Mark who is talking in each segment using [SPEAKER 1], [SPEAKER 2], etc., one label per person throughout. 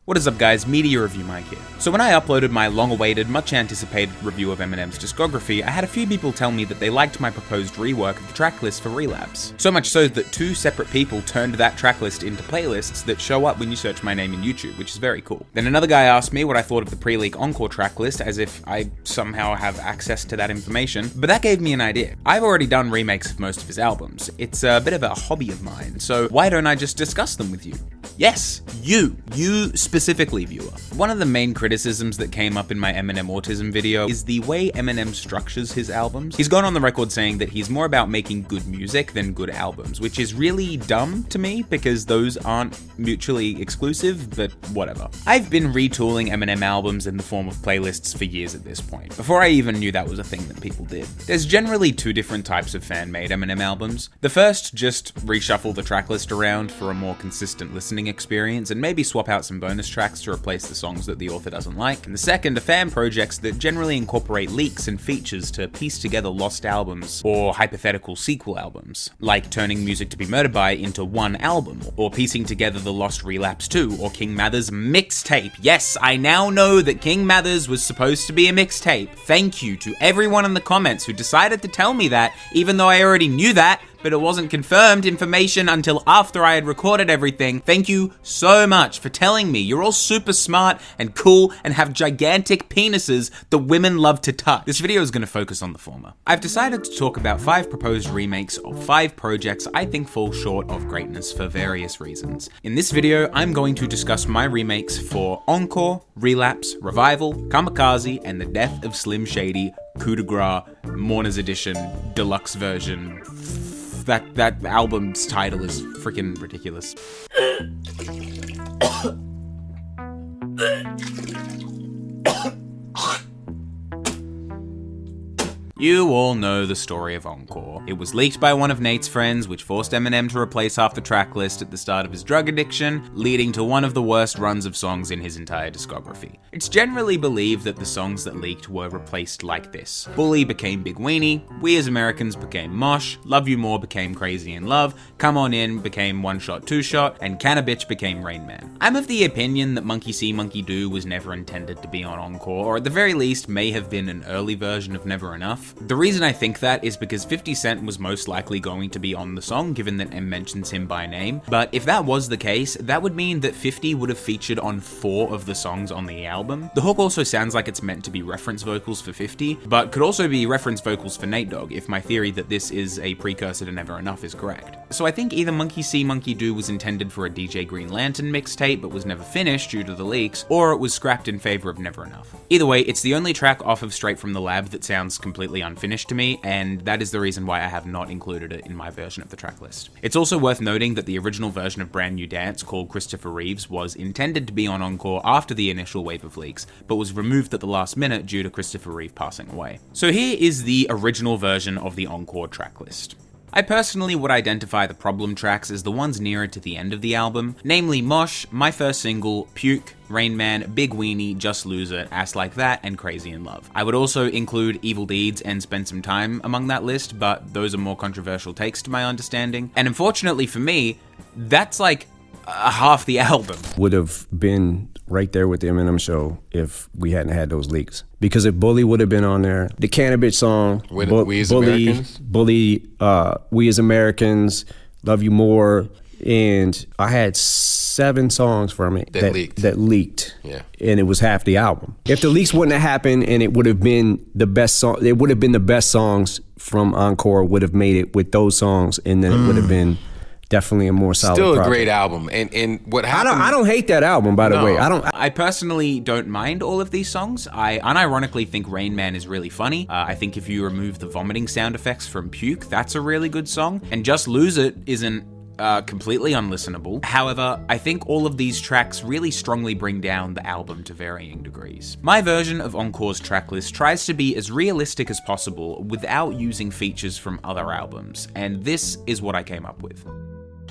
[SPEAKER 1] What is up guys, Media Review Mike here. So when I uploaded my long-awaited, much-anticipated review of Eminem's discography, I had a few people tell me that they liked my proposed rework of the tracklist for Relapse. So much so that 2 separate people turned that tracklist into playlists that show up when you search my name in YouTube, which is very cool. Then another guy asked me what I thought of the pre-leak Encore tracklist, as if I somehow have access to that information, but that gave me an idea. I've already done remakes of most of his albums. It's a bit of a hobby of mine, so why don't I just discuss them with you? Yes, you specifically, viewer. One of the main criticisms that came up in my Eminem autism video is the way Eminem structures his albums. He's gone on the record saying that he's more about making good music than good albums, which is really dumb to me because those aren't mutually exclusive, but whatever. I've been retooling Eminem albums in the form of playlists for years at this point, before I even knew that was a thing that people did. There's generally 2 different types of fan-made Eminem albums. The first, just reshuffle the tracklist around for a more consistent listening experience and maybe swap out some bonus tracks to replace the songs that the author doesn't like. And the second are fan projects that generally incorporate leaks and features to piece together lost albums or hypothetical sequel albums, like turning Music to Be Murdered By into one album, or piecing together the lost Relapse 2 or King Mathers mixtape. Yes, I now know that King Mathers was supposed to be a mixtape. Thank you to everyone in the comments who decided to tell me that, even though I already knew that, but it wasn't confirmed information until after I had recorded everything. Thank you so much for telling me. You're all super smart and cool and have gigantic penises that women love to touch. This video is going to focus on the former. I've decided to talk about 5 proposed remakes of 5 projects I think fall short of greatness for various reasons. In this video, I'm going to discuss my remakes for Encore, Relapse, Revival, Kamikaze, and the Death of Slim Shady, Coup de Grace, Mourner's Edition, Deluxe Version. That album's title is freaking ridiculous. You all know the story of Encore. It was leaked by one of Nate's friends, which forced Eminem to replace half the track list at the start of his drug addiction, leading to one of the worst runs of songs in his entire discography. It's generally believed that the songs that leaked were replaced like this. Bully became Big Weenie, We As Americans became Mosh, Love You More became Crazy in Love, Come On In became One Shot, Two Shot, and Can a Bitch became Rain Man. I'm of the opinion that Monkey See, Monkey Do was never intended to be on Encore, or at the very least may have been an early version of Never Enough. The reason I think that is because 50 Cent was most likely going to be on the song, given that M mentions him by name, but if that was the case, that would mean that 50 would have featured on 4 of the songs on the album. The hook also sounds like it's meant to be reference vocals for 50, but could also be reference vocals for Nate Dogg if my theory that this is a precursor to Never Enough is correct. So I think either Monkey See, Monkey Do was intended for a DJ Green Lantern mixtape but was never finished due to the leaks, or it was scrapped in favor of Never Enough. Either way, it's the only track off of Straight From the Lab that sounds completely unfinished to me, and that is the reason why I have not included it in my version of the tracklist. It's also worth noting that the original version of Brand New Dance, called Christopher Reeves, was intended to be on Encore after the initial wave of leaks, but was removed at the last minute due to Christopher Reeve passing away. So here is the original version of the Encore tracklist. I personally would identify the problem tracks as the ones nearer to the end of the album, namely Mosh, My First Single, Puke, Rain Man, Big Weenie, Just Lose It, Ass Like That, and Crazy in Love. I would also include Evil Deeds and Spend Some Time among that list, but those are more controversial takes to my understanding. And unfortunately for me, that's like half the album.
[SPEAKER 2] Would have been right there with the Eminem show if we hadn't had those leaks. Because if Bully would have been on there, the Can a Bitch song,
[SPEAKER 3] We As Americans,
[SPEAKER 2] We As Americans, Love You More, and I had 7 songs from it that leaked.
[SPEAKER 3] Yeah.
[SPEAKER 2] And it was half the album. If the leaks wouldn't have happened and it would have been the best song, it would have been the best songs from Encore would have made it with those songs, and then it would have been definitely a more solid
[SPEAKER 3] still a
[SPEAKER 2] project.
[SPEAKER 3] Great album. And what happened,
[SPEAKER 2] I don't hate that album, by the way.
[SPEAKER 1] I personally don't mind all of these songs. I unironically think Rain Man is really funny. I think if you remove the vomiting sound effects from Puke, that's a really good song. And Just Lose It isn't completely unlistenable. However, I think all of these tracks really strongly bring down the album to varying degrees. My version of Encore's tracklist tries to be as realistic as possible without using features from other albums, and this is what I came up with.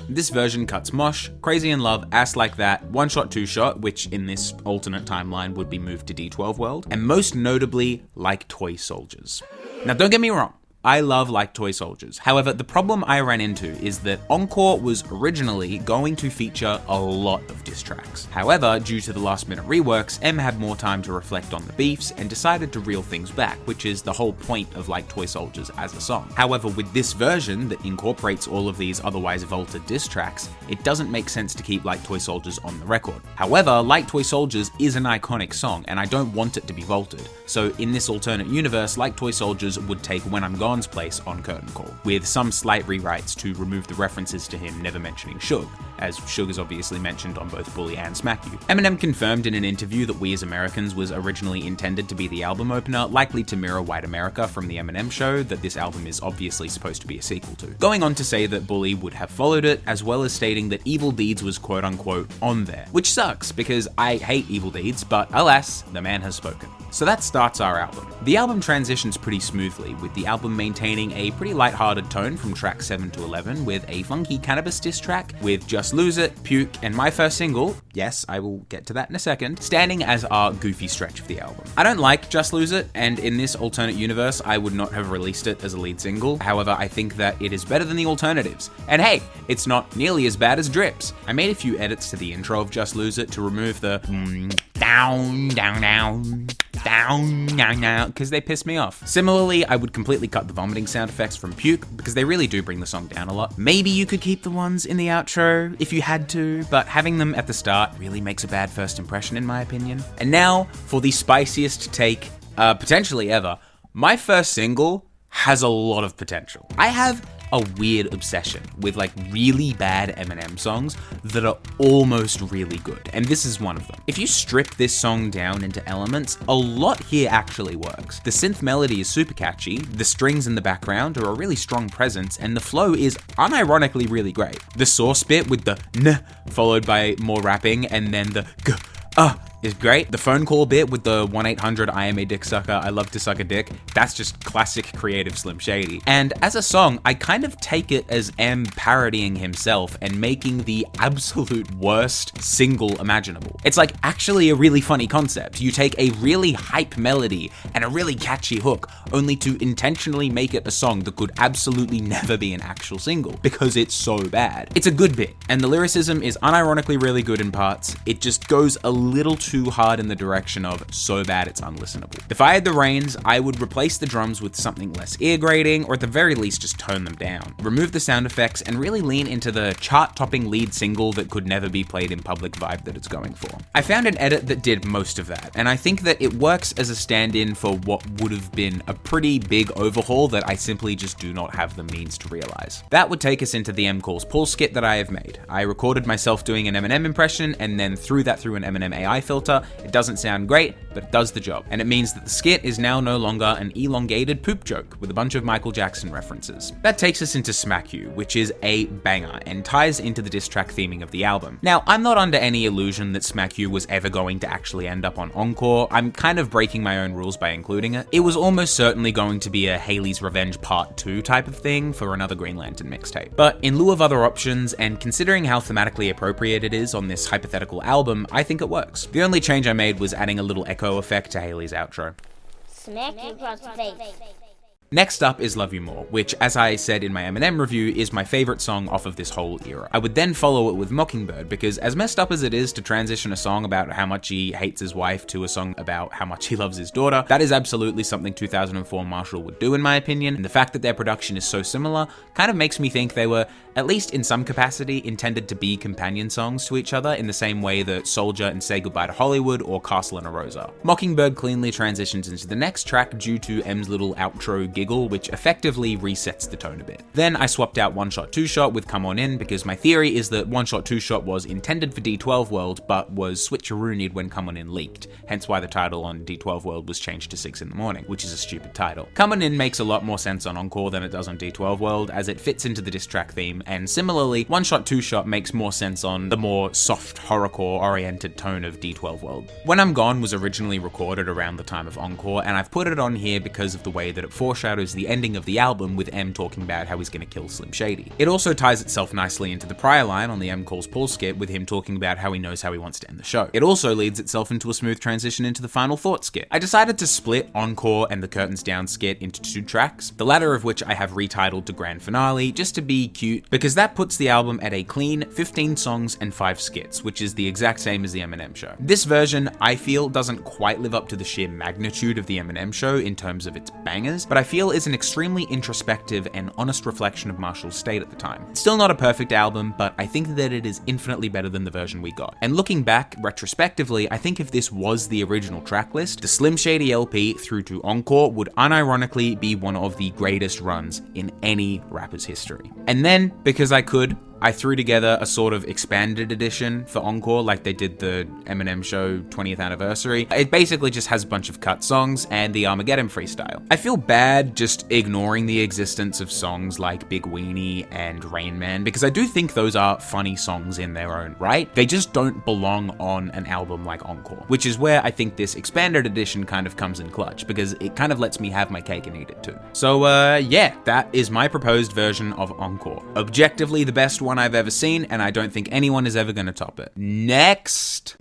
[SPEAKER 1] This version cuts Mosh, Crazy in Love, Ass Like That, One Shot, Two Shot, which in this alternate timeline would be moved to D12 World, and most notably, Like Toy Soldiers. Now don't get me wrong, I love Like Toy Soldiers. However, the problem I ran into is that Encore was originally going to feature a lot of diss tracks. However, due to the last minute reworks, M had more time to reflect on the beefs and decided to reel things back, which is the whole point of Like Toy Soldiers as a song. However, with this version that incorporates all of these otherwise vaulted diss tracks, it doesn't make sense to keep Like Toy Soldiers on the record. However, Like Toy Soldiers is an iconic song and I don't want it to be vaulted. So in this alternate universe, Like Toy Soldiers would take When I'm Gone's place on Curtain Call, with some slight rewrites to remove the references to him never mentioning Suge, as Suge is obviously mentioned on both Bully and Smack You. Eminem confirmed in an interview that We As Americans was originally intended to be the album opener, likely to mirror White America from the Eminem Show that this album is obviously supposed to be a sequel to, going on to say that Bully would have followed it, as well as stating that Evil Deeds was quote-unquote on there, which sucks because I hate Evil Deeds, but alas, the man has spoken. So that starts our album. The album transitions pretty smoothly, with the album maintaining a pretty lighthearted tone from tracks 7 to 11, with a funky cannabis diss track, with Just Lose It, Puke, and my first single, yes, I will get to that in a second, standing as our goofy stretch of the album. I don't like Just Lose It, and in this alternate universe, I would not have released it as a lead single. However, I think that it is better than the alternatives. And hey, it's not nearly as bad as Drips. I made a few edits to the intro of Just Lose It to remove the down, down, down, down, down, down, because they piss me off. Similarly, I would completely cut the vomiting sound effects from Puke, because they really do bring the song down a lot. Maybe you could keep the ones in the outro if you had to, but having them at the start really makes a bad first impression in my opinion. And now, for the spiciest take, potentially ever, my first single has a lot of potential. I have a weird obsession with like really bad Eminem songs that are almost really good, and this is one of them. If you strip this song down into elements, a lot here actually works. The synth melody is super catchy, the strings in the background are a really strong presence, and the flow is unironically really great. The source bit with the n followed by more rapping and then the g is great. The phone call bit with the 1-800 I am a dick sucker, I love to suck a dick, that's just classic creative Slim Shady. And as a song, I kind of take it as M parodying himself and making the absolute worst single imaginable. It's like actually a really funny concept. You take a really hype melody and a really catchy hook, only to intentionally make it a song that could absolutely never be an actual single, because it's so bad. It's a good bit, and the lyricism is unironically really good in parts. It just goes a little too hard in the direction of so bad it's unlistenable. If I had the reins, I would replace the drums with something less ear grating, or at the very least just tone them down. Remove the sound effects and really lean into the chart-topping lead single that could never be played in public vibe that it's going for. I found an edit that did most of that, and I think that it works as a stand-in for what would have been a pretty big overhaul that I simply just do not have the means to realize. That would take us into the M Calls Pull skit that I have made. I recorded myself doing an Eminem impression and then threw that through an Eminem AI filter. It doesn't sound great, but it does the job. And it means that the skit is now no longer an elongated poop joke with a bunch of Michael Jackson references. That takes us into Smack You, which is a banger and ties into the diss track theming of the album. Now, I'm not under any illusion that Smack You was ever going to actually end up on Encore. I'm kind of breaking my own rules by including it. It was almost certainly going to be a Haley's Revenge Part 2 type of thing for another Green Lantern mixtape. But in lieu of other options, and considering how thematically appropriate it is on this hypothetical album, I think it works. The only change I made was adding a little echo effect to Haley's outro.
[SPEAKER 4] Smack you across the face.
[SPEAKER 1] Next up is Love You More, which, as I said in my Eminem review, is my favorite song off of this whole era. I would then follow it with Mockingbird, because as messed up as it is to transition a song about how much he hates his wife to a song about how much he loves his daughter, that is absolutely something 2004 Marshall would do in my opinion, and the fact that their production is so similar kind of makes me think they were, at least in some capacity, intended to be companion songs to each other in the same way that Soldier and Say Goodbye to Hollywood or Castle and a Rose are. Mockingbird cleanly transitions into the next track due to M's little outro giggle, which effectively resets the tone a bit. Then I swapped out One Shot Two Shot with Come On In, because my theory is that One Shot Two Shot was intended for D12 World, but was switcheroonied when Come On In leaked, hence why the title on D12 World was changed to 6 in the Morning, which is a stupid title. Come On In makes a lot more sense on Encore than it does on D12 World, as it fits into the diss track theme, and similarly, One Shot Two Shot makes more sense on the more soft horrorcore oriented tone of D12 World. When I'm Gone was originally recorded around the time of Encore, and I've put it on here because of the way that it foreshadows foreshadows the ending of the album with M talking about how he's gonna kill Slim Shady. It also ties itself nicely into the prior line on the M Calls Paul skit with him talking about how he knows how he wants to end the show. It also leads itself into a smooth transition into the Final Thought skit. I decided to split Encore and the Curtains Down skit into 2 tracks, the latter of which I have retitled to Grand Finale just to be cute, because that puts the album at a clean 15 songs and 5 skits, which is the exact same as the Eminem show. This version, I feel, doesn't quite live up to the sheer magnitude of the Eminem show in terms of its bangers, but I feel is an extremely introspective and honest reflection of Marshall's state at the time. It's still not a perfect album, but I think that it is infinitely better than the version we got. And looking back, retrospectively, I think if this was the original track list, the Slim Shady LP through to Encore would unironically be one of the greatest runs in any rapper's history. And then, because I could, I threw together a sort of expanded edition for Encore like they did the Eminem show 20th anniversary. It basically just has a bunch of cut songs and the Armageddon freestyle. I feel bad just ignoring the existence of songs like Big Weenie and Rain Man because I do think those are funny songs in their own right. They just don't belong on an album like Encore, which is where I think this expanded edition kind of comes in clutch because it kind of lets me have my cake and eat it too. So yeah, that is my proposed version of Encore. Objectively the best one I've ever seen, and I don't think anyone is ever going to top it. Next.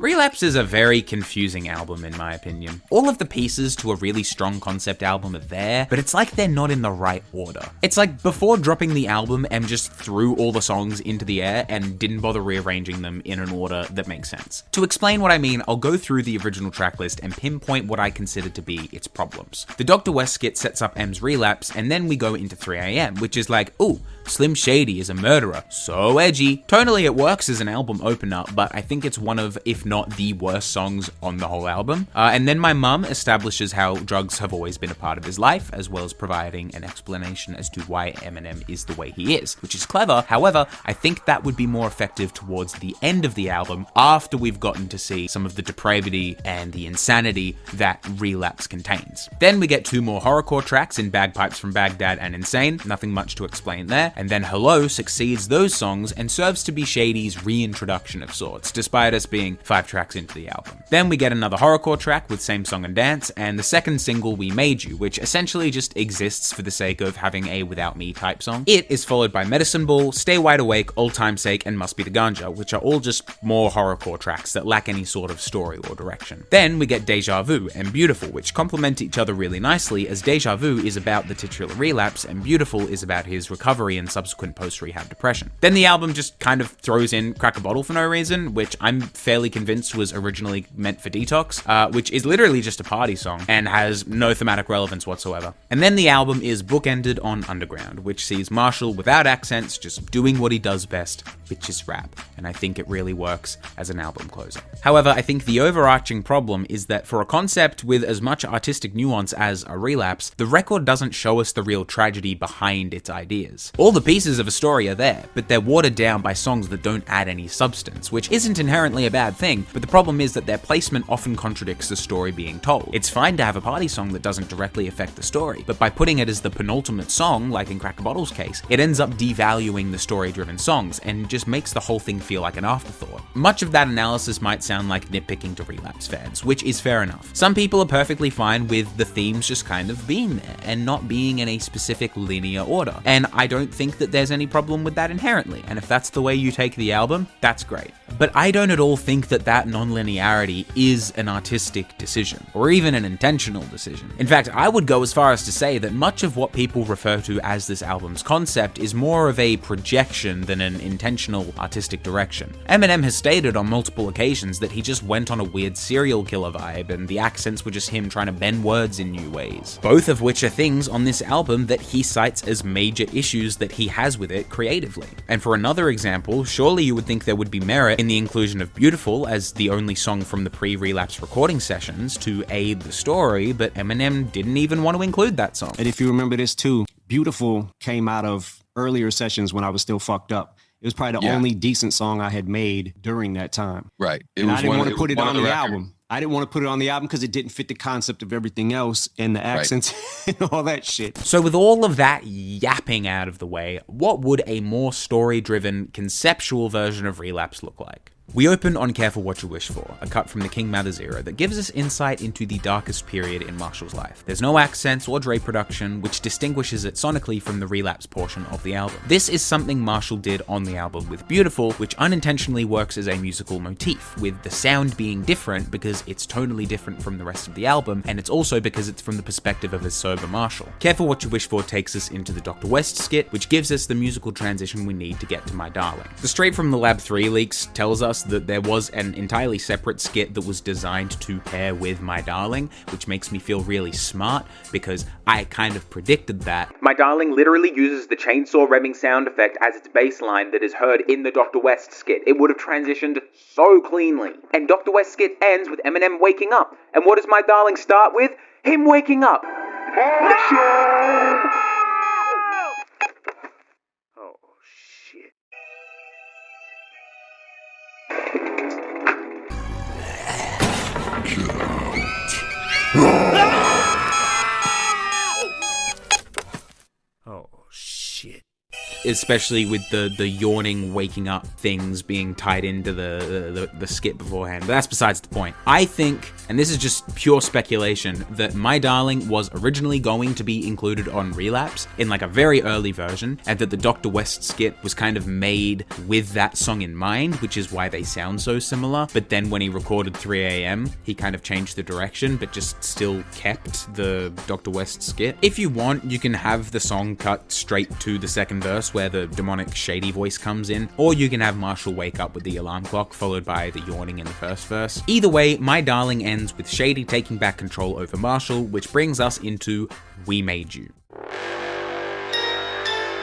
[SPEAKER 1] Relapse is a very confusing album in my opinion. All of the pieces to a really strong concept album are there, but it's like they're not in the right order. It's like before dropping the album, M just threw all the songs into the air and didn't bother rearranging them in an order that makes sense. To explain what I mean, I'll go through the original track list and pinpoint what I consider to be its problems. The Dr. West skit sets up M's Relapse, and then we go into 3 AM, which is like, ooh, Slim Shady is a murderer. So edgy. Tonally, it works as an album opener, but I think it's one of, if not the worst songs on the whole album. And then My Mum establishes how drugs have always been a part of his life, as well as providing an explanation as to why Eminem is the way he is, which is clever. However, I think that would be more effective towards the end of the album after we've gotten to see some of the depravity and the insanity that Relapse contains. Then we get 2 more horrorcore tracks in Bagpipes from Baghdad and Insane, nothing much to explain there. And then Hello succeeds those songs and serves to be Shady's reintroduction of sorts, despite us being 5 tracks into the album. Then we get another horrorcore track with Same Song and Dance, and the second single, We Made You, which essentially just exists for the sake of having a Without Me type song. It is followed by Medicine Ball, Stay Wide Awake, Old Time's Sake, and Must Be the Ganja, which are all just more horrorcore tracks that lack any sort of story or direction. Then we get Deja Vu and Beautiful, which complement each other really nicely, as Deja Vu is about the titular relapse and Beautiful is about his recovery and subsequent post-rehab depression. Then the album just kind of throws in Crack a Bottle for no reason, which I'm fairly convinced was originally meant for Detox, which is literally just a party song and has no thematic relevance whatsoever. And then the album is bookended on Underground, which sees Marshall without accents just doing what he does best, which is rap, and I think it really works as an album closer. However, I think the overarching problem is that for a concept with as much artistic nuance as a Relapse, the record doesn't show us the real tragedy behind its ideas. All the pieces of a story are there, but they're watered down by songs that don't add any substance, which isn't inherently a bad thing, but the problem is that their placement often contradicts the story being told. It's fine to have a party song that doesn't directly affect the story, but by putting it as the penultimate song, like in Crack a Bottle's case, it ends up devaluing the story-driven songs and just makes the whole thing feel like an afterthought. Much of that analysis might sound like nitpicking to Relapse fans, which is fair enough. Some people are perfectly fine with the themes just kind of being there and not being in a specific linear order, and I don't think that there's any problem with that inherently, and if that's the way you take the album, that's great. But I don't at all think that that non-linearity is an artistic decision, or even an intentional decision. In fact, I would go as far as to say that much of what people refer to as this album's concept is more of a projection than an intentional artistic direction. Eminem has stated on multiple occasions that he just went on a weird serial killer vibe, and the accents were just him trying to bend words in new ways. Both of which are things on this album that he cites as major issues that he has with it creatively. And for another example, surely you would think there would be merit in the inclusion of Beautiful as the only song from the pre-Relapse recording sessions to aid the story, but Eminem didn't even want to include that song.
[SPEAKER 5] And if you remember this too, Beautiful came out of earlier sessions when I was still fucked up. It was probably the only decent song I had made during that time.
[SPEAKER 3] Right.
[SPEAKER 5] I didn't want to put it on the album. I didn't want to put it on the album because it didn't fit the concept of everything else and the accents and all that shit.
[SPEAKER 1] So with all of that yapping out of the way, what would a more story-driven, conceptual version of Relapse look like? We open on Careful What You Wish For, a cut from the King Mathers era that gives us insight into the darkest period in Marshall's life. There's no accents or Dre production, which distinguishes it sonically from the Relapse portion of the album. This is something Marshall did on the album with Beautiful, which unintentionally works as a musical motif, with the sound being different because it's tonally different from the rest of the album, and it's also because it's from the perspective of a sober Marshall. Careful What You Wish For takes us into the Dr. West skit, which gives us the musical transition we need to get to My Darling. The Straight from the Lab 3 leaks tells us that there was an entirely separate skit that was designed to pair with My Darling, which makes me feel really smart because I kind of predicted that. My Darling literally uses the chainsaw remming sound effect as its bass line that is heard in the Dr. West skit. It would have transitioned so cleanly. And Dr. West skit ends with Eminem waking up. And what does My Darling start with? Him waking up. No! Oh, shit. Oh, shit. Especially with the yawning, waking up things being tied into the skit beforehand. But that's besides the point. I think, and this is just pure speculation, that My Darling was originally going to be included on Relapse in like a very early version, and that the Dr. West skit was kind of made with that song in mind, which is why they sound so similar. But then when he recorded 3 AM, he kind of changed the direction, but just still kept the Dr. West skit. If you want, you can have the song cut straight to the second verse, where the demonic Shady voice comes in, or you can have Marshall wake up with the alarm clock followed by the yawning in the first verse. Either way, My Darling ends with Shady taking back control over Marshall, which brings us into We Made You.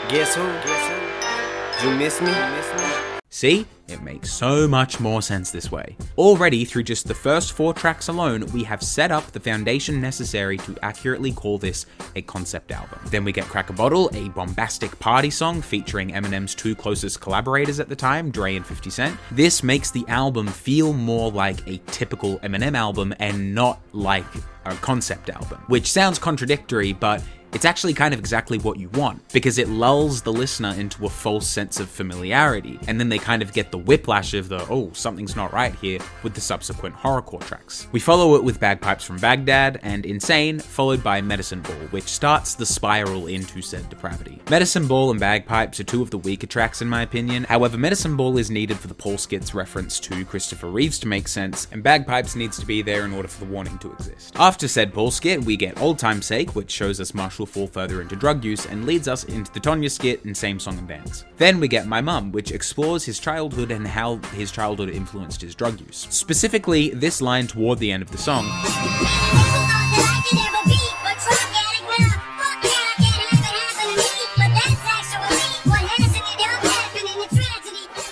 [SPEAKER 2] Guess who? You miss me?
[SPEAKER 1] See? It makes so much more sense this way. Already, through just the first 4 tracks alone, we have set up the foundation necessary to accurately call this a concept album. Then we get Crack a Bottle, a bombastic party song featuring Eminem's 2 closest collaborators at the time, Dre and 50 Cent. This makes the album feel more like a typical Eminem album and not like a concept album, which sounds contradictory, but it's actually kind of exactly what you want, because it lulls the listener into a false sense of familiarity, and then they kind of get the whiplash of the, oh, something's not right here, with the subsequent horrorcore tracks. We follow it with Bagpipes from Baghdad and Insane, followed by Medicine Ball, which starts the spiral into said depravity. Medicine Ball and Bagpipes are 2 of the weaker tracks in my opinion. However, Medicine Ball is needed for the Paul Skits reference to Christopher Reeves to make sense, and Bagpipes needs to be there in order for the warning to exist. After said Paul skit, we get Old Time's Sake, which shows us Marshall fall further into drug use and leads us into the Tonya skit and Same Song and Dance. Then we get My Mum, which explores his childhood and how his childhood influenced his drug use. Specifically, this line toward the end of the song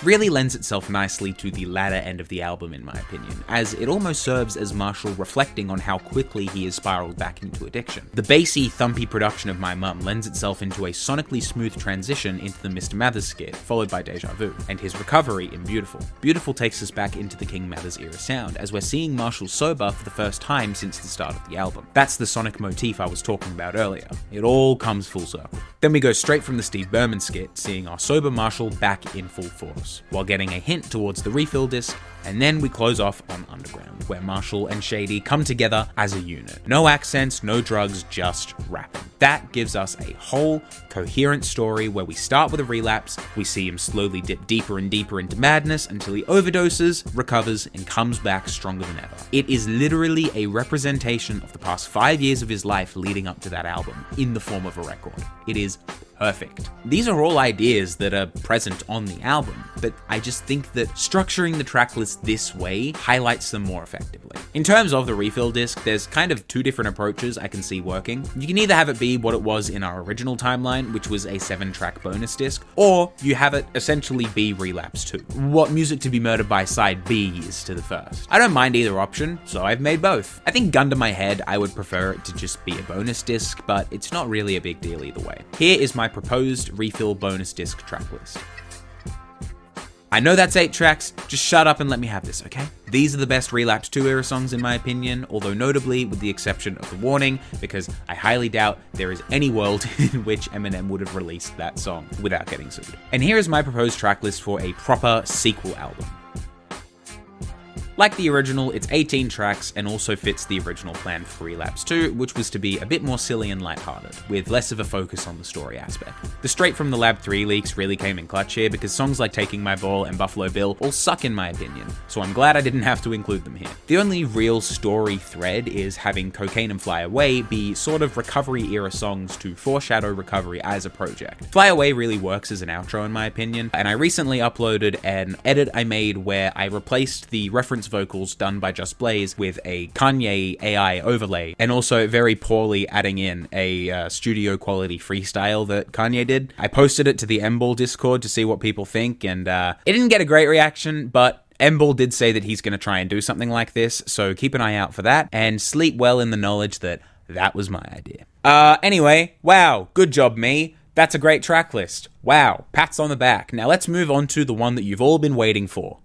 [SPEAKER 1] really lends itself nicely to the latter end of the album in my opinion, as it almost serves as Marshall reflecting on how quickly he has spiraled back into addiction. The bassy, thumpy production of My Mum lends itself into a sonically smooth transition into the Mr. Mathers skit, followed by Deja Vu, and his recovery in Beautiful. Beautiful takes us back into the King Mathers era sound, as we're seeing Marshall sober for the first time since the start of the album. That's the sonic motif I was talking about earlier. It all comes full circle. Then we go straight from the Steve Berman skit, seeing our sober Marshall back in full force, while getting a hint towards the refill disc, and then we close off on Underground, where Marshall and Shady come together as a unit. No accents, no drugs, just rapping. That gives us a whole, coherent story where we start with a relapse, we see him slowly dip deeper and deeper into madness until he overdoses, recovers, and comes back stronger than ever. It is literally a representation of the past 5 years of his life leading up to that album, in the form of a record. It is perfect. These are all ideas that are present on the album, but I just think that structuring the track list this way highlights them more effectively. In terms of the refill disc, there's kind of 2 different approaches I can see working. You can either have it be what it was in our original timeline, which was a 7-track bonus disc, or you have it essentially be Relapse 2. What Music to Be Murdered by Side B is to the first. I don't mind either option, so I've made both. I think gun to my head, I would prefer it to just be a bonus disc, but it's not really a big deal either way. Here is my proposed refill bonus disc track list. I know that's 8 tracks, just shut up and let me have this, okay? These are the best Relapse 2 era songs in my opinion, although notably with the exception of The Warning, because I highly doubt there is any world in which Eminem would have released that song without getting sued. And here is my proposed track list for a proper sequel album. Like the original, it's 18 tracks and also fits the original plan for Relapse 2, which was to be a bit more silly and lighthearted, with less of a focus on the story aspect. The Straight from the Lab 3 leaks really came in clutch here because songs like Taking My Ball and Buffalo Bill all suck in my opinion, so I'm glad I didn't have to include them here. The only real story thread is having Cocaine and Fly Away be sort of recovery era songs to foreshadow recovery as a project. Fly Away really works as an outro in my opinion, and I recently uploaded an edit I made where I replaced the reference vocals done by Just Blaze with a Kanye AI overlay, and also very poorly adding in a studio quality freestyle that Kanye did. I posted it to the M-Ball Discord to see what people think, and it didn't get a great reaction, but M-Ball did say that he's going to try and do something like this, so keep an eye out for that, and sleep well in the knowledge that that was my idea. Anyway, wow, good job me. That's a great track list. Wow, pats on the back. Now let's move on to the one that you've all been waiting for.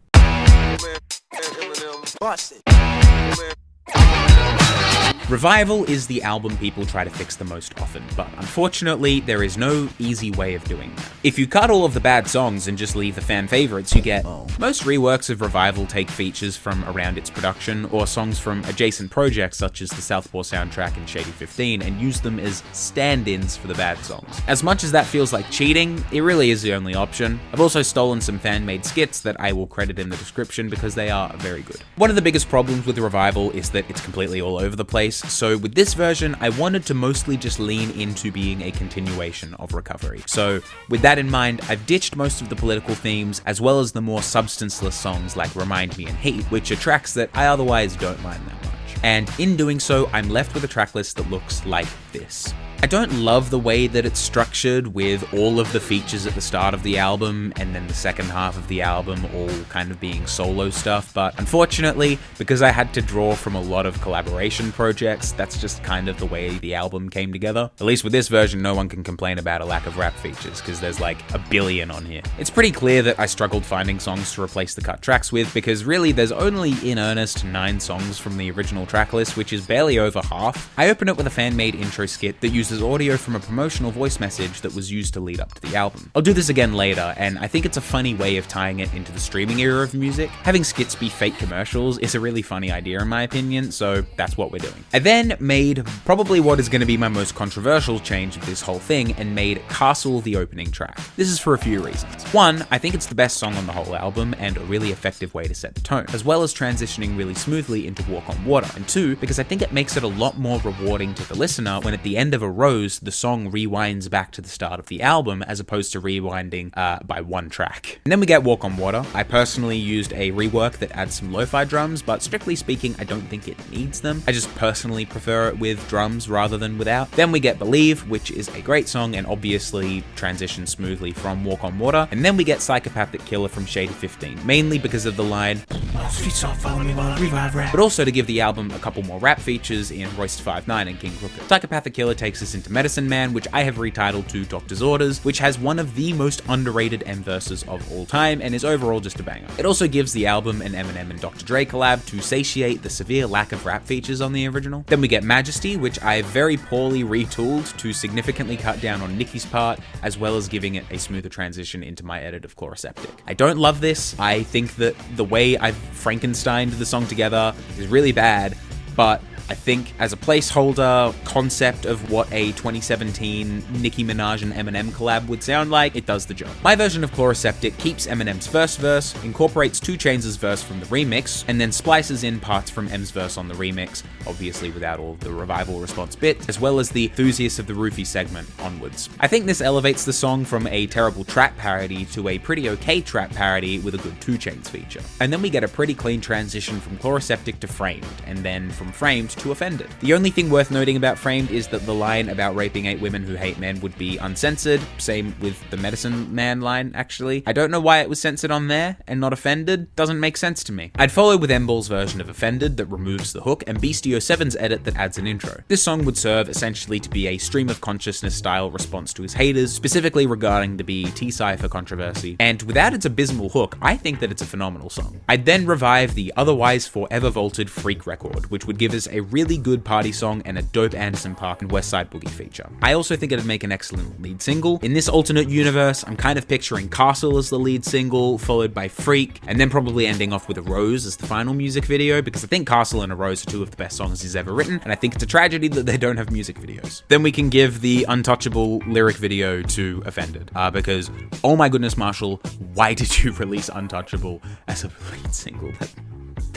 [SPEAKER 1] Revival is the album people try to fix the most often, but unfortunately, there is no easy way of doing that. If you cut all of the bad songs and just leave the fan favorites, you get most reworks of Revival take features from around its production or songs from adjacent projects such as the Southpaw soundtrack and Shady 15 and use them as stand-ins for the bad songs. As much as that feels like cheating, it really is the only option. I've also stolen some fan-made skits that I will credit in the description because they are very good. One of the biggest problems with Revival is that it's completely all over the place. So with this version, I wanted to mostly just lean into being a continuation of Recovery. So with that in mind, I've ditched most of the political themes as well as the more substanceless songs like Remind Me and Heat, which are tracks that I otherwise don't mind that much. And in doing so, I'm left with a track list that looks like this. I don't love the way that it's structured with all of the features at the start of the album and then the second half of the album all kind of being solo stuff, but unfortunately, because I had to draw from a lot of collaboration projects, that's just kind of the way the album came together. At least with this version, no one can complain about a lack of rap features, because there's like a billion on here. It's pretty clear that I struggled finding songs to replace the cut tracks with, because really there's only in earnest 9 songs from the original track list, which is barely over half. I open it with a fan-made intro skit that uses audio from a promotional voice message that was used to lead up to the album. I'll do this again later, and I think it's a funny way of tying it into the streaming era of music. Having skits be fake commercials is a really funny idea in my opinion, so that's what we're doing. I then made probably what is going to be my most controversial change of this whole thing and made Castle the opening track. This is for a few reasons. One, I think it's the best song on the whole album and a really effective way to set the tone, as well as transitioning really smoothly into Walk on Water. And two, because I think it makes it a lot more rewarding to the listener when at the end of a Rose, the song rewinds back to the start of the album as opposed to rewinding by one track. And then we get Walk on Water. I personally used a rework that adds some lo-fi drums, but strictly speaking, I don't think it needs them. I just personally prefer it with drums rather than without. Then we get Believe, which is a great song and obviously transitions smoothly from Walk on Water. And then we get Psychopathic Killer from Shady 15, mainly because of the line, but also to give the album a couple more rap features in Royce 5'9" and King Crooked. Psychopathic Killer takes us into Medicine Man, which I have retitled to Doctor's Orders, which has one of the most underrated M verses of all time and is overall just a banger. It also gives the album an Eminem and Dr. Dre collab to satiate the severe lack of rap features on the original. Then we get Majesty, which I very poorly retooled to significantly cut down on Nicki's part, as well as giving it a smoother transition into my edit of Chloroseptic. I don't love this. I think that the way I've Frankensteined the song together is really bad, but I think as a placeholder concept of what a 2017 Nicki Minaj and Eminem collab would sound like, it does the job. My version of Chloroseptic keeps Eminem's first verse, incorporates 2 Chainz' verse from the remix, and then splices in parts from M's verse on the remix, obviously without all of the Revival response bits, as well as the Enthusiast of the Roofie segment onwards. I think this elevates the song from a terrible trap parody to a pretty okay trap parody with a good 2 Chainz feature. And then we get a pretty clean transition from Chloroseptic to Framed, and then from Framed to Offended. The only thing worth noting about Framed is that the line about raping 8 women who hate men would be uncensored, same with the Medicine Man line actually. I don't know why it was censored on there and not Offended, doesn't make sense to me. I'd follow with M-Ball's version of Offended that removes the hook, and Beastie Studio 7's edit that adds an intro. This song would serve essentially to be a stream of consciousness style response to his haters, specifically regarding the BET Cypher controversy, and without its abysmal hook, I think that it's a phenomenal song. I'd then revive the otherwise forever vaulted Freak record, which would give us a really good party song and a dope Anderson .Paak and West Side Boogie feature. I also think it'd make an excellent lead single. In this alternate universe, I'm kind of picturing Castle as the lead single, followed by Freak, and then probably ending off with A Rose as the final music video, because I think Castle and A Rose are two of the best songs he's ever written, and I think it's a tragedy that they don't have music videos. Then we can give the Untouchable lyric video to Offended, because, oh my goodness, Marshall, why did you release Untouchable as a lead single?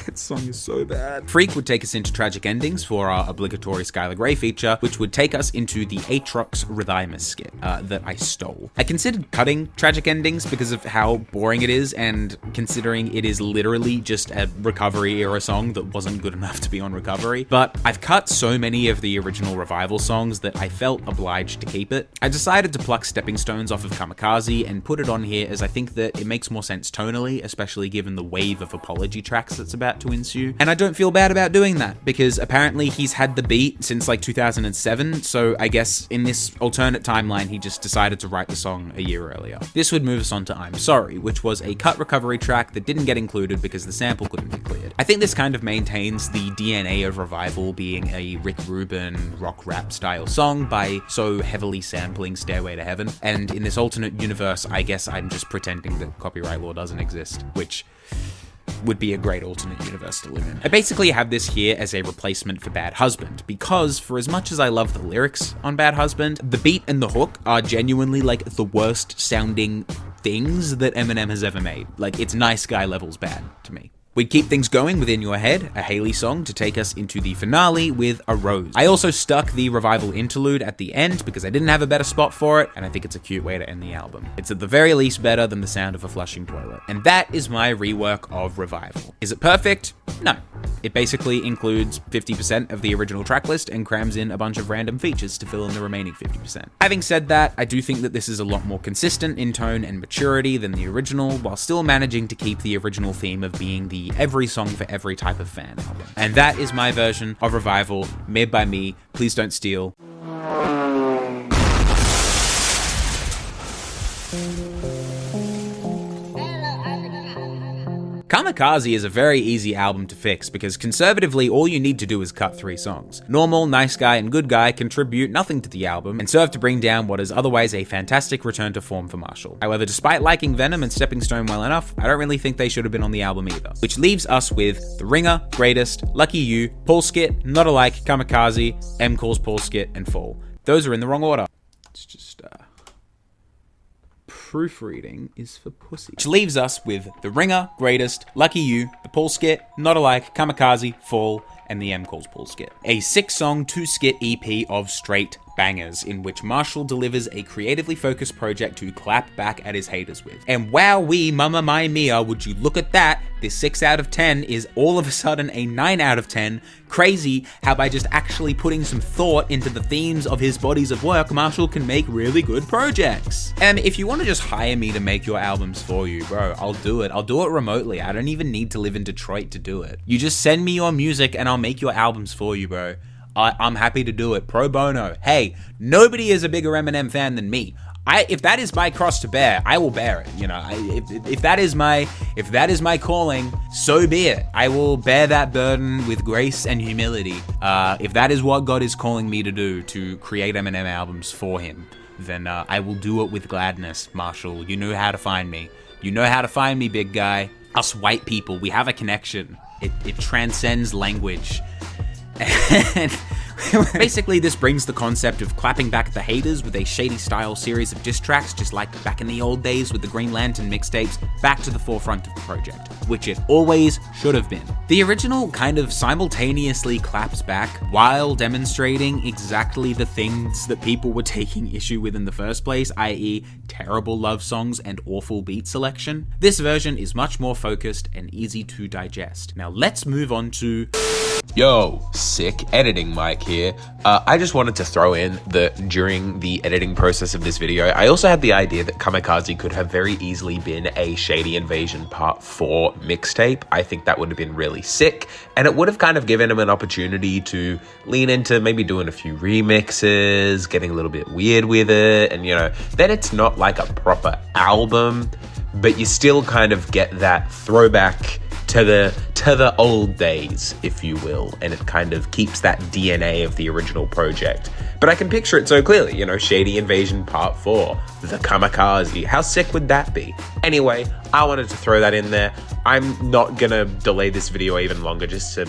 [SPEAKER 1] That song is so bad. Freak would take us into tragic endings for our obligatory Skylar Grey feature, which would take us into the Aatrox Rhythimus skit that I stole. I considered cutting tragic endings because of how boring it is, and considering it is literally just a Recovery era song that wasn't good enough to be on Recovery, but I've cut so many of the original Revival songs that I felt obliged to keep it. I decided to pluck Stepping Stones off of Kamikaze and put it on here as I think that it makes more sense tonally, especially given the wave of apology tracks that's about to ensue. And I don't feel bad about doing that, because apparently he's had the beat since like 2007, so I guess in this alternate timeline he just decided to write the song a year earlier. This would move us on to I'm Sorry, which was a cut Recovery track that didn't get included because the sample couldn't be cleared. I think this kind of maintains the DNA of Revival being a Rick Rubin rock rap style song by so heavily sampling Stairway to Heaven, and in this alternate universe I guess I'm just pretending that copyright law doesn't exist, which would be a great alternate universe to live in. I basically have this here as a replacement for Bad Husband, because for as much as I love the lyrics on Bad Husband, the beat and the hook are genuinely like the worst sounding things that Eminem has ever made. Like, it's Nice Guy levels bad to me. We'd keep things going within your head, a Haley song to take us into the finale with A Rose. I also stuck the Revival interlude at the end because I didn't have a better spot for it, and I think it's a cute way to end the album. It's at the very least better than the sound of a flushing toilet. And that is my rework of Revival. Is it perfect? No. It basically includes 50% of the original tracklist and crams in a bunch of random features to fill in the remaining 50%. Having said that, I do think that this is a lot more consistent in tone and maturity than the original, while still managing to keep the original theme of being the every song for every type of fan album. And that is my version of Revival, made by me. Please don't steal. Kamikaze is a very easy album to fix because conservatively all you need to do is cut 3 songs. Normal, Nice Guy, and Good Guy contribute nothing to the album and serve to bring down what is otherwise a fantastic return to form for Marshall. However, despite liking Venom and Stepping Stone well enough, I don't really think they should have been on the album either. Which leaves us with The Ringer, Greatest, Lucky You, Paul Skit, Not Alike, Kamikaze, M Calls Paul Skit, and Fall. Those are in the wrong order. It's just, proofreading is for pussy. Which leaves us with The Ringer, Greatest, Lucky You, The Paul Skit, Not Alike, Kamikaze, Fall, and the M Calls Paul Skit. A 6-song, 2-skit EP of straight bangers in which Marshall delivers a creatively focused project to clap back at his haters with. And wowee, mama my mia, would you look at that? This 6 out of 10 is all of a sudden a 9 out of 10. Crazy how by just actually putting some thought into the themes of his bodies of work, Marshall can make really good projects. And if you want to just hire me to make your albums for you, bro, I'll do it. I'll do it remotely. I don't even need to live in Detroit to do it. You just send me your music and I'll make your albums for you, bro. I'm happy to do it, pro bono. Hey, nobody is a bigger Eminem fan than me. If that is my cross to bear, I will bear it. You know, if that is my calling, so be it. I will bear that burden with grace and humility. If that is what God is calling me to do, to create Eminem albums for him, then I will do it with gladness, Marshall. You know how to find me. You know how to find me, big guy. Us white people, we have a connection. It transcends language. And basically, this brings the concept of clapping back at the haters with a shady-style series of diss tracks, just like back in the old days with the Green Lantern mixtapes, back to the forefront of the project, which it always should have been. The original kind of simultaneously claps back while demonstrating exactly the things that people were taking issue with in the first place, i.e. terrible love songs and awful beat selection. This version is much more focused and easy to digest. Now let's move on to
[SPEAKER 3] Yo, sick editing Mike here. I just wanted to throw in that during the editing process of this video, I also had the idea that Kamikaze could have very easily been a Shady Invasion Part 4 mixtape. I think that would have been really sick, and it would have kind of given him an opportunity to lean into maybe doing a few remixes, getting a little bit weird with it, and then it's not like a proper album, but you still kind of get that throwback to the old days, if you will, and it kind of keeps that DNA of the original project. But I can picture it so clearly, Shady Invasion Part 4, the Kamikaze. How sick would that be? Anyway, I wanted to throw that in there. I'm not gonna delay this video even longer just to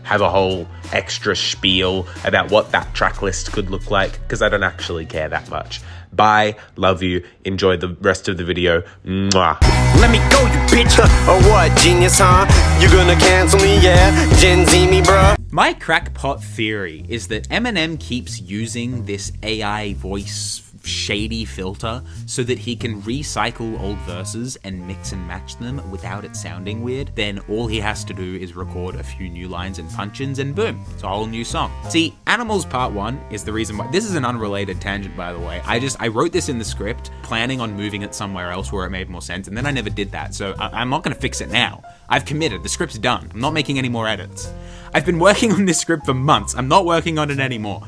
[SPEAKER 3] have a whole extra spiel about what that track list could look like, because I don't actually care that much. Bye, love you, enjoy the rest of the video. Mwah.
[SPEAKER 6] Let me go, you bitch. Or what, genius, huh? You gonna cancel me, yeah? Gen Z me, bruh.
[SPEAKER 1] My crackpot theory is that Eminem keeps using this AI voice shady filter so that he can recycle old verses and mix and match them without it sounding weird. Then all he has to do is record a few new lines and punch-ins and boom, it's a whole new song. See, Animals Part 1 is the reason why. This is an unrelated tangent, by the way. I wrote this in the script planning on moving it somewhere else where it made more sense, and then I never did that, so I'm not gonna fix it now. I've committed, the script's done. I'm not making any more edits. I've been working on this script for months. I'm not working on it anymore.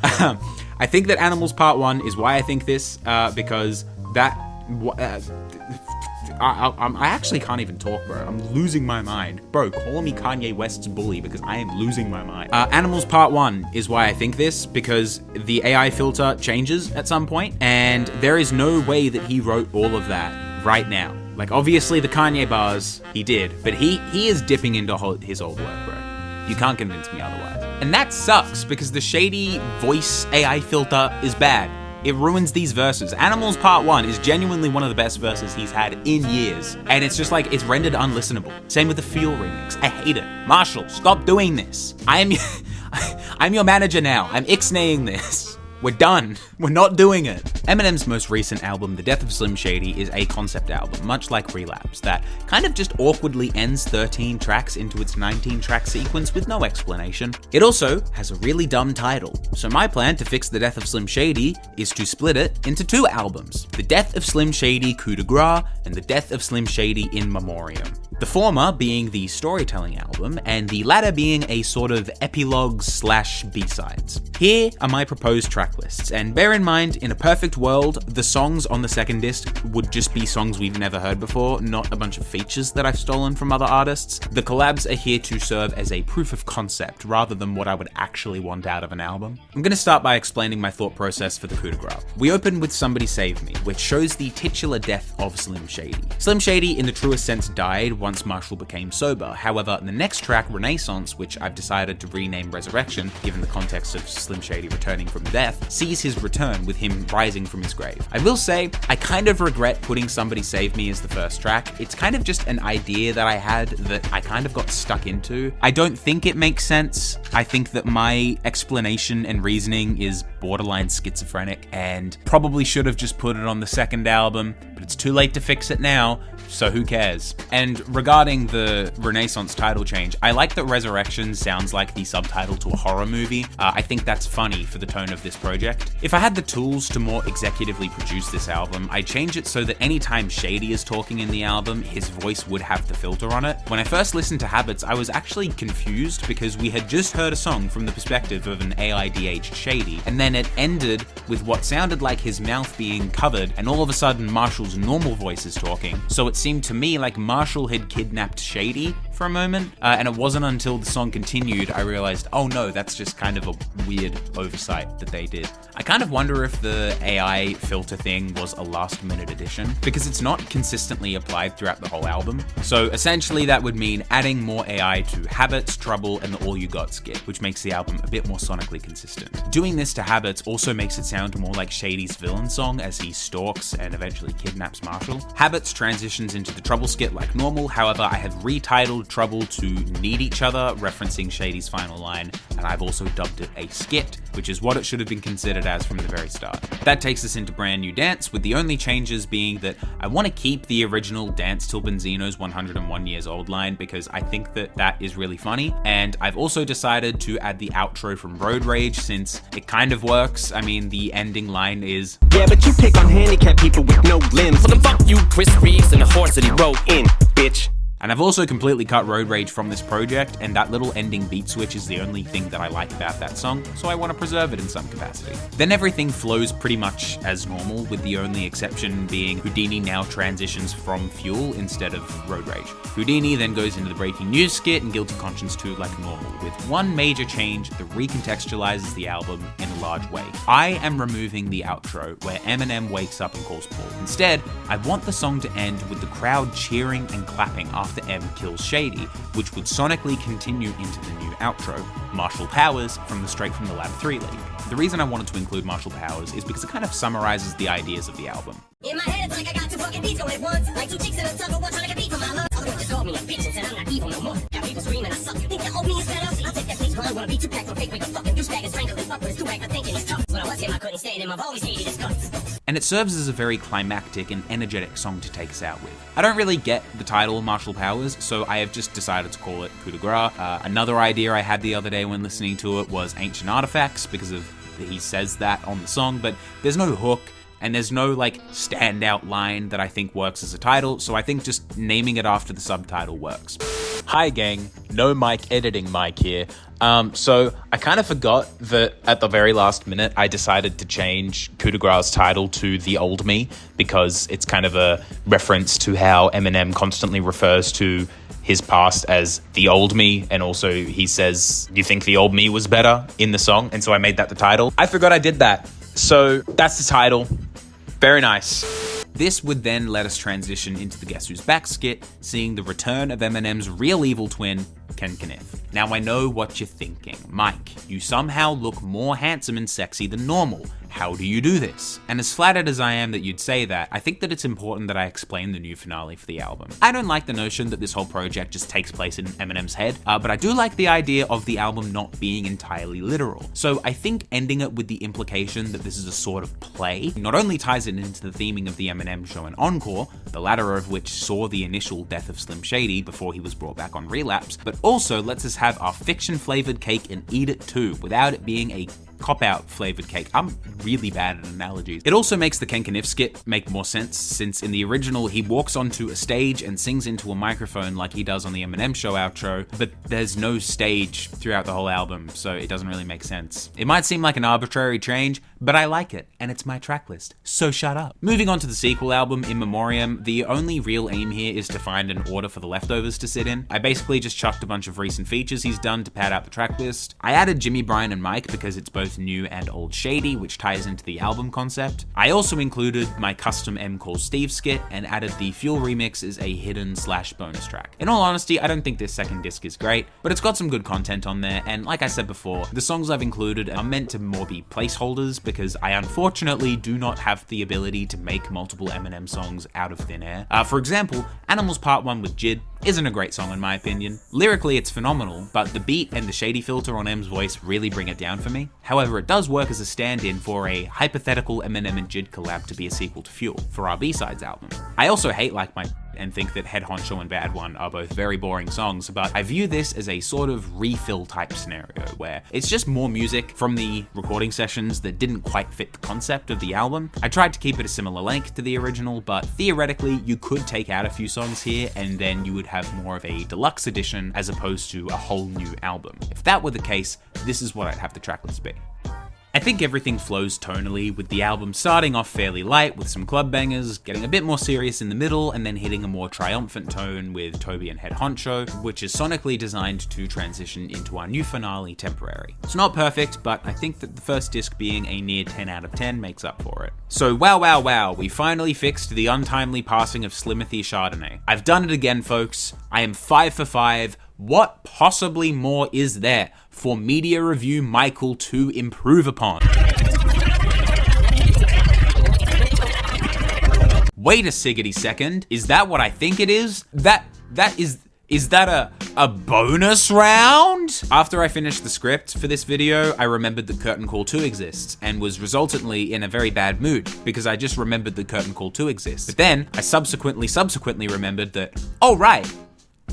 [SPEAKER 1] I think that Animals Part 1 is why I think this, because that... I actually can't even talk, bro. I'm losing my mind. Bro, call me Kanye West's bully because I am losing my mind. Animals Part 1 is why I think this, because the AI filter changes at some point, and there is no way that he wrote all of that right now. Like, obviously the Kanye bars, he did, but he is dipping into his old work, bro. You can't convince me otherwise. And that sucks, because the shady voice AI filter is bad. It ruins these verses. Animals Part 1 is genuinely one of the best verses he's had in years. And it's just like, it's rendered unlistenable. Same with the Feel remix. I hate it. Marshall, stop doing this. I'm your manager now. I'm ixnaying this. We're done. We're not doing it. Eminem's most recent album, The Death of Slim Shady, is a concept album, much like Relapse, that kind of just awkwardly ends 13 tracks into its 19-track sequence with no explanation. It also has a really dumb title, so my plan to fix The Death of Slim Shady is to split it into 2 albums, The Death of Slim Shady Coup de Grace and The Death of Slim Shady In Memoriam. The former being the storytelling album, and the latter being a sort of epilogues/B-sides. Here are my proposed track lists, and bear in mind, in a perfect world, the songs on the second disc would just be songs we've never heard before, not a bunch of features that I've stolen from other artists. The collabs are here to serve as a proof of concept, rather than what I would actually want out of an album. I'm gonna start by explaining my thought process for the coup de grace. We open with Somebody Save Me, which shows the titular death of Slim Shady. Slim Shady, in the truest sense, died once Marshall became sober. However, the next track, Renaissance, which I've decided to rename Resurrection, given the context of Slim Shady returning from death, sees his return with him rising from his grave. I will say, I kind of regret putting Somebody Save Me as the first track. It's kind of just an idea that I had that I kind of got stuck into. I don't think it makes sense. I think that my explanation and reasoning is borderline schizophrenic and probably should have just put it on the second album, but it's too late to fix it now, so who cares? And regarding the Renaissance title change, I like that Resurrection sounds like the subtitle to a horror movie. I think that's funny for the tone of this project. If I had the tools to more executively produce this album, I'd change it so that anytime Shady is talking in the album, his voice would have the filter on it. When I first listened to Habits, I was actually confused because we had just heard a song from the perspective of an AIDH Shady, and then it ended with what sounded like his mouth being covered, and all of a sudden Marshall's normal voice is talking. So it seemed to me like Marshall had kidnapped Shady for a moment, and it wasn't until the song continued I realized, oh no, that's just kind of a weird oversight that they did. I kind of wonder if the AI filter thing was a last-minute addition, because it's not consistently applied throughout the whole album. So essentially that would mean adding more AI to Habits, Trouble, and the All You Got skit, which makes the album a bit more sonically consistent. Doing this to Habits also makes it sound more like Shady's villain song as he stalks and eventually kidnaps Marshall. Habits transitions into the Trouble skit like normal, however I have retitled of trouble to need each other, referencing Shady's final line, and I've also dubbed it a skit, which is what it should have been considered as from the very start. That takes us into Brand New Dance, with the only changes being that I want to keep the original Dance Till Benzino's 101 Years Old line because I think that is really funny, and I've also decided to add the outro from Road Rage since it kind of works. I mean, the ending line is,
[SPEAKER 6] Yeah, but you pick on handicapped people with no limbs.
[SPEAKER 7] Well, then fuck you, Chris Reeves, and the horse that he rode
[SPEAKER 6] In, bitch.
[SPEAKER 1] and I've also completely cut Road Rage from this project, and that little ending beat switch is the only thing that I like about that song, so I want to preserve it in some capacity. Then everything flows pretty much as normal, with the only exception being Houdini now transitions from Fuel instead of Road Rage. Houdini then goes into the Breaking News skit and Guilty Conscience 2 like normal, with one major change that recontextualizes the album in a large way. I am removing the outro where Eminem wakes up and calls Paul. Instead, I want the song to end with the crowd cheering and clapping after M kills Shady, which would sonically continue into the new outro, Marshall Powers from the Straight From The Lab 3 league. The reason I wanted to include Marshall Powers is because it kind of summarizes the ideas of the album.
[SPEAKER 8] In my head, it's like I got two fucking beats going at once. Like two chicks in a tug, one trying to get beat from my lungs. Other one just called me a bitch and said I'm not evil no more. Got people screaming, I suck. Think that old me is better? I'll take that face while I wanna be two pack, no fake, make a fucking douchebag and strangle his fuck with his two-pack. I'm thinking he's tough. When I was him, I couldn't stand him. I've always hated his guts.
[SPEAKER 1] And it serves as a very climactic and energetic song to take us out with. I don't really get the title Marshall Powers, so I have just decided to call it Coup de Grace. Another idea I had the other day when listening to it was Ancient Artifacts, because of he says that on the song, but there's no hook, and there's no like standout line that I think works as a title, so I think just naming it after the subtitle works.
[SPEAKER 3] Hi gang, no mic editing mic here. So I kind of forgot that at the very last minute I decided to change Coup de Grace's title to The Old Me because it's kind of a reference to how Eminem constantly refers to his past as the old me, and also he says, you think the old me was better in the song, and so I made that the title. I forgot I did that. So that's the title. Very nice.
[SPEAKER 1] This would then let us transition into the Guess Who's Back skit, seeing the return of Eminem's real evil twin, Ken Kniff. Now I know what you're thinking. Mike, you somehow look more handsome and sexy than normal. How do you do this? And as flattered as I am that you'd say that, I think that it's important that I explain the new finale for the album. I don't like the notion that this whole project just takes place in Eminem's head, but I do like the idea of the album not being entirely literal. So I think ending it with the implication that this is a sort of play not only ties it into the theming of the Eminem show and Encore, the latter of which saw the initial death of Slim Shady before he was brought back on Relapse, but also lets us have our fiction-flavored cake and eat it too, without it being a cop-out flavored cake. I'm really bad at analogies. It also makes the Ken Kniff skit make more sense, since in the original he walks onto a stage and sings into a microphone like he does on the Eminem show outro, but there's no stage throughout the whole album, so it doesn't really make sense. It might seem like an arbitrary change, but I like it, and it's my track list, so shut up. Moving on to the sequel album, In Memoriam, the only real aim here is to find an order for the leftovers to sit in. I basically just chucked a bunch of recent features he's done to pad out the track list. I added Jimmy, Brian, and Mike because it's both new and old Shady, which ties into the album concept. I also included my custom M Calls Steve skit and added the Fuel remix as a hidden/bonus track. In all honesty, I don't think this second disc is great, but it's got some good content on there, and like I said before, the songs I've included are meant to more be placeholders because I unfortunately do not have the ability to make multiple Eminem songs out of thin air. For example, Animals Part 1 with Jid isn't a great song in my opinion. Lyrically it's phenomenal, but the beat and the shady filter on M's voice really bring it down for me. However, it does work as a stand-in for a hypothetical Eminem and Jid collab to be a sequel to Fuel for our B-Sides album. I also hate Like My and think that Head Honcho and Bad One are both very boring songs, but I view this as a sort of refill type scenario where it's just more music from the recording sessions that didn't quite fit the concept of the album. I tried to keep it a similar length to the original, but theoretically you could take out a few songs here and then you would have more of a deluxe edition as opposed to a whole new album. If that were the case, this is what I'd have the tracklist be. I think everything flows tonally, with the album starting off fairly light with some club bangers, getting a bit more serious in the middle, and then hitting a more triumphant tone with Toby and Head Honcho, which is sonically designed to transition into our new finale Temporary. It's not perfect, but I think that the first disc being a near 10 out of 10 makes up for it. So wow, we finally fixed the untimely passing of Slimothy Chardonnay. I've done it again, folks. I am 5 for 5. What possibly more is there for Media Review Michael to improve upon? Wait a siggity second, is that what I think it is? Is that a A bonus round? After I finished the script for this video, I remembered that Curtain Call 2 exists and was resultantly in a very bad mood because I just remembered that Curtain Call 2 exists. But then I subsequently remembered that, oh right,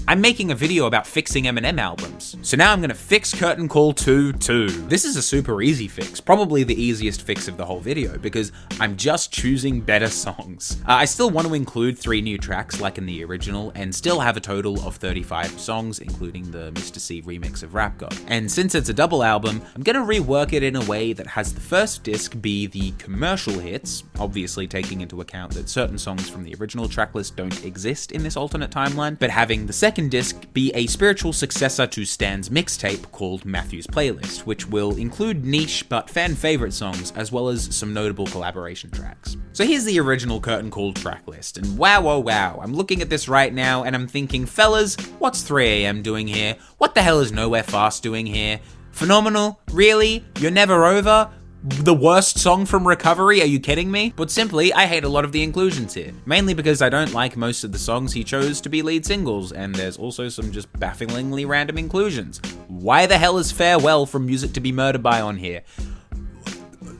[SPEAKER 1] I'm making a video about fixing Eminem albums. So now I'm gonna fix Curtain Call 2 too. This is a super easy fix, probably the easiest fix of the whole video because I'm just choosing better songs. I still want to include 3 new tracks like in the original and still have a total of 35 songs, including the Mr. C remix of Rap God. And since it's a double album, I'm gonna rework it in a way that has the first disc be the commercial hits, obviously taking into account that certain songs from the original tracklist don't exist in this alternate timeline, but having the second disc be a spiritual successor to Stan's mixtape called Matthew's Playlist, which will include niche but fan favorite songs as well as some notable collaboration tracks. So here's the original Curtain Call tracklist, and wow, oh wow, I'm looking at this right now and I'm thinking, fellas, what's 3 AM doing here? What the hell is Nowhere Fast doing here? Phenomenal? Really? You're Never Over? The worst song from Recovery? Are you kidding me? But simply, I hate a lot of the inclusions here. Mainly because I don't like most of the songs he chose to be lead singles, and there's also some just bafflingly random inclusions. Why the hell is Farewell from Music to Be Murdered By on here?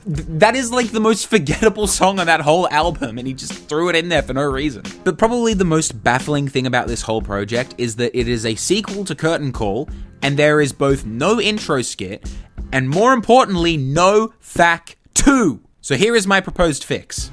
[SPEAKER 1] That is like the most forgettable song on that whole album, and he just threw it in there for no reason. But probably the most baffling thing about this whole project is that it is a sequel to Curtain Call, and there is both no intro skit, and more importantly, no FAQ 2. So here is my proposed fix.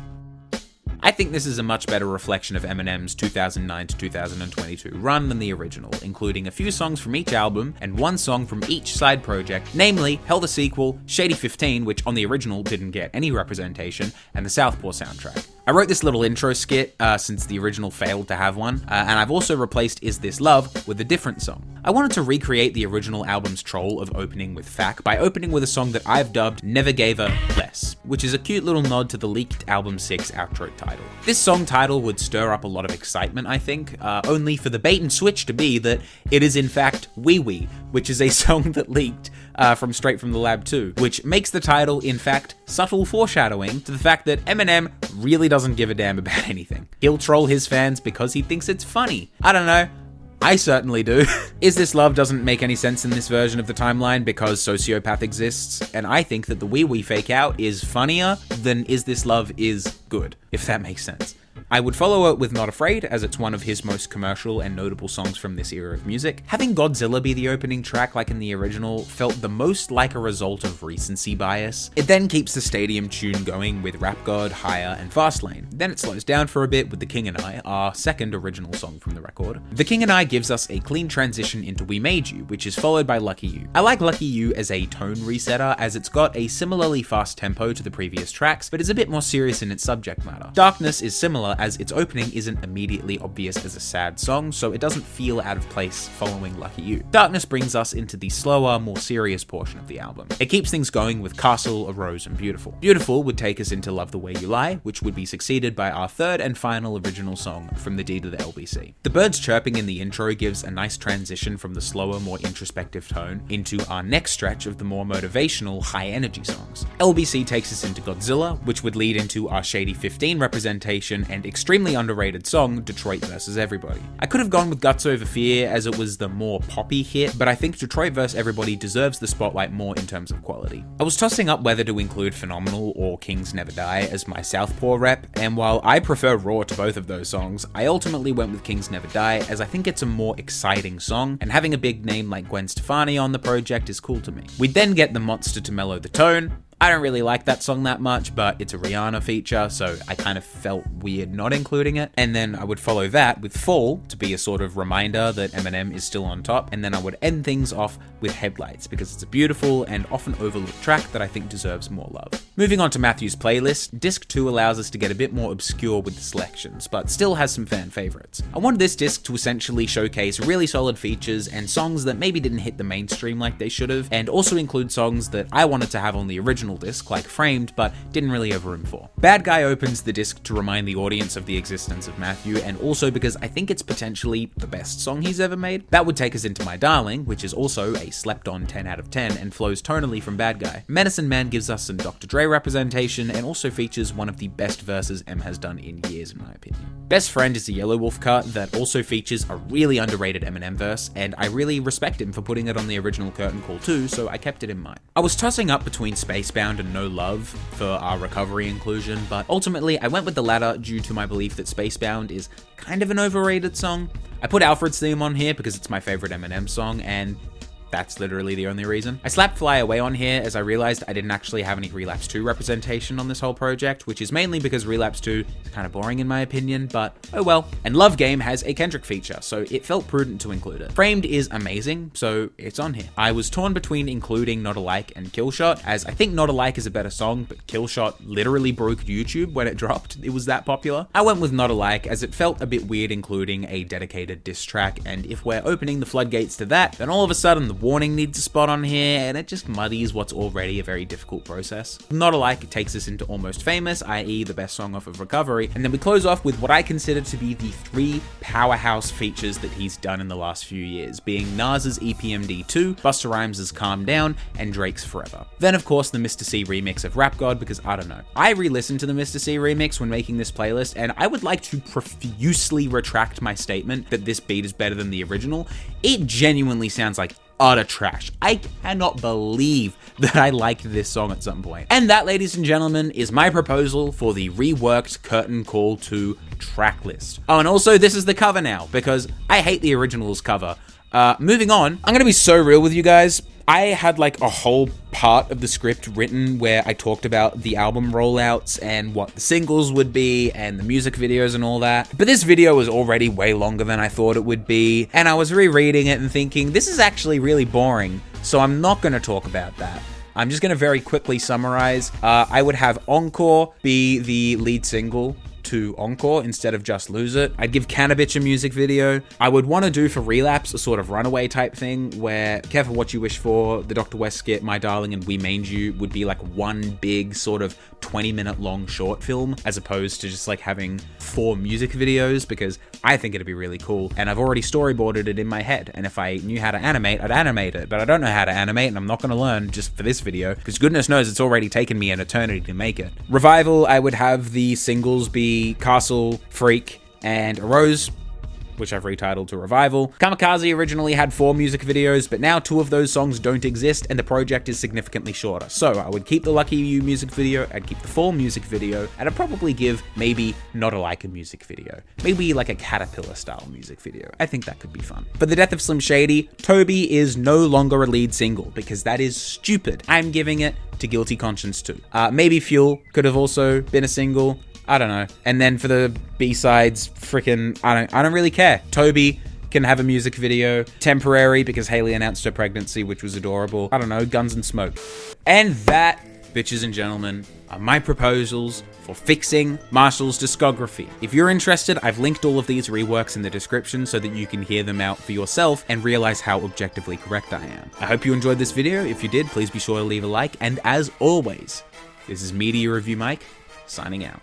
[SPEAKER 1] I think this is a much better reflection of Eminem's 2009 to 2022 run than the original, including a few songs from each album and 1 song from each side project, namely Hell the Sequel, Shady 15, which on the original didn't get any representation, and the Southpaw soundtrack. I wrote this little intro skit since the original failed to have one, and I've also replaced Is This Love with a different song. I wanted to recreate the original album's troll of opening with FAQ by opening with a song that I've dubbed Never Gave a Less, which is a cute little nod to the leaked Album 6 outro title. This song title would stir up a lot of excitement, I think, only for the bait and switch to be that it is in fact Wee Wee, which is a song that leaked from Straight From The Lab 2, which makes the title, in fact, subtle foreshadowing to the fact that Eminem really doesn't give a damn about anything. He'll troll his fans because he thinks it's funny. I don't know. I certainly do. Is This Love doesn't make any sense in this version of the timeline because Sociopath exists, and I think that the Wee Wee fake out is funnier than Is This Love is good, if that makes sense. I would follow it with Not Afraid, as it's one of his most commercial and notable songs from this era of music. Having Godzilla be the opening track like in the original felt the most like a result of recency bias. It then keeps the stadium tune going with Rap God, Higher, and Fastlane. Then it slows down for a bit with The King and I, our second original song from the record. The King and I gives us a clean transition into We Made You, which is followed by Lucky You. I like Lucky You as a tone resetter, as it's got a similarly fast tempo to the previous tracks, but is a bit more serious in its subject matter. Darkness is similar, as its opening isn't immediately obvious as a sad song, so it doesn't feel out of place following Lucky You. Darkness brings us into the slower, more serious portion of the album. It keeps things going with Castle, A Rose, and Beautiful. Beautiful would take us into Love the Way You Lie, which would be succeeded by our third and final original song, From the D to the LBC. The birds chirping in the intro gives a nice transition from the slower, more introspective tone into our next stretch of the more motivational, high-energy songs. LBC takes us into Godzilla, which would lead into our Shady 15 representation and extremely underrated song, Detroit vs. Everybody. I could have gone with Guts Over Fear as it was the more poppy hit, but I think Detroit vs. Everybody deserves the spotlight more in terms of quality. I was tossing up whether to include Phenomenal or Kings Never Die as my Southpaw rep, and while I prefer Raw to both of those songs, I ultimately went with Kings Never Die as I think it's a more exciting song, and having a big name like Gwen Stefani on the project is cool to me. We'd then get The Monster to mellow the tone. I don't really like that song that much, but it's a Rihanna feature, so I kind of felt weird not including it. And then I would follow that with Fall to be a sort of reminder that Eminem is still on top, and then I would end things off with Headlights because it's a beautiful and often overlooked track that I think deserves more love. Moving on to Matthew's Playlist, Disc 2 allows us to get a bit more obscure with the selections, but still has some fan favorites. I wanted this disc to essentially showcase really solid features and songs that maybe didn't hit the mainstream like they should have, and also include songs that I wanted to have on the original original disc like Framed, but didn't really have room for. Bad Guy opens the disc to remind the audience of the existence of Matthew, and also because I think it's potentially the best song he's ever made. That would take us into My Darling, which is also a slept-on 10 out of 10 and flows tonally from Bad Guy. Medicine Man gives us some Dr. Dre representation and also features one of the best verses M has done in years, in my opinion. Best Friend is a Yellow Wolf cut that also features a really underrated Eminem verse, and I really respect him for putting it on the original Curtain Call too, so I kept it in mind. I was tossing up between Spacebound and No Love for our recovery inclusion, but ultimately I went with the latter due to my belief that Spacebound is kind of an overrated song. I put Alfred's theme on here because it's my favorite Eminem song, and that's literally the only reason. I slapped Fly Away on here as I realized I didn't actually have any Relapse 2 representation on this whole project, which is mainly because Relapse 2 is kind of boring in my opinion, but oh well. And Love Game has a Kendrick feature, so it felt prudent to include it. Framed is amazing, so it's on here. I was torn between including Not Alike and Killshot, as I think Not Alike is a better song, but Killshot literally broke YouTube when it dropped. It was that popular. I went with Not Alike as it felt a bit weird including a dedicated diss track, and if we're opening the floodgates to that, then all of a sudden the Warning needs a spot on here, and it just muddies what's already a very difficult process. Not Alike takes us into Almost Famous, i.e. the best song off of Recovery, and then we close off with what I consider to be the 3 powerhouse features that he's done in the last few years, being Nas's EPMD 2, Busta Rhymes' Calm Down, and Drake's Forever. Then of course the Mr. C remix of Rap God, because I don't know. I re-listened to the Mr. C remix when making this playlist, and I would like to profusely retract my statement that this beat is better than the original. It genuinely sounds like utter trash. I cannot believe that I liked this song at some point. And that, ladies and gentlemen, is my proposal for the reworked Curtain Call 2 track list. Oh, and also this is the cover now, because I hate the original's cover. Moving on, I'm gonna be so real with you guys. I had like a whole part of the script written where I talked about the album rollouts and what the singles would be and the music videos and all that. But this video was already way longer than I thought it would be, and I was rereading it and thinking, this is actually really boring, so I'm not gonna talk about that. I'm just gonna very quickly summarize. I would have Encore be the lead single to Encore instead of Just Lose It. I'd give Cannabitch a music video. I would want to do for Relapse a sort of runaway type thing where Careful What You Wish For, the Dr. West skit, My Darling, and We Made You would be like one big sort of 20-minute long short film as opposed to just like having 4 music videos, because I think it'd be really cool, and I've already storyboarded it in my head, and if I knew how to animate, I'd animate it, but I don't know how to animate, and I'm not going to learn just for this video, because goodness knows it's already taken me an eternity to make it. Revival, I would have the singles be Castle, Freak, and A Rose, which I've retitled to Revival. Kamikaze originally had 4 music videos, but now 2 of those songs don't exist and the project is significantly shorter. So I would keep the Lucky You music video, I'd keep the Fall music video, and I'd probably give maybe Not Alike a music video. Maybe like a Caterpillar style music video. I think that could be fun. For the death of Slim Shady, Toby is no longer a lead single because that is stupid. I'm giving it to Guilty Conscience 2. Maybe Fuel could have also been a single. I don't know. And then for the B-sides, freaking, I don't really care. Toby can have a music video. Temporary, because Haley announced her pregnancy, which was adorable. I don't know, Guns and Smoke. And that, bitches and gentlemen, are my proposals for fixing Marshall's discography. If you're interested, I've linked all of these reworks in the description so that you can hear them out for yourself and realize how objectively correct I am. I hope you enjoyed this video. If you did, please be sure to leave a like. And as always, this is Media Review Mike, signing out.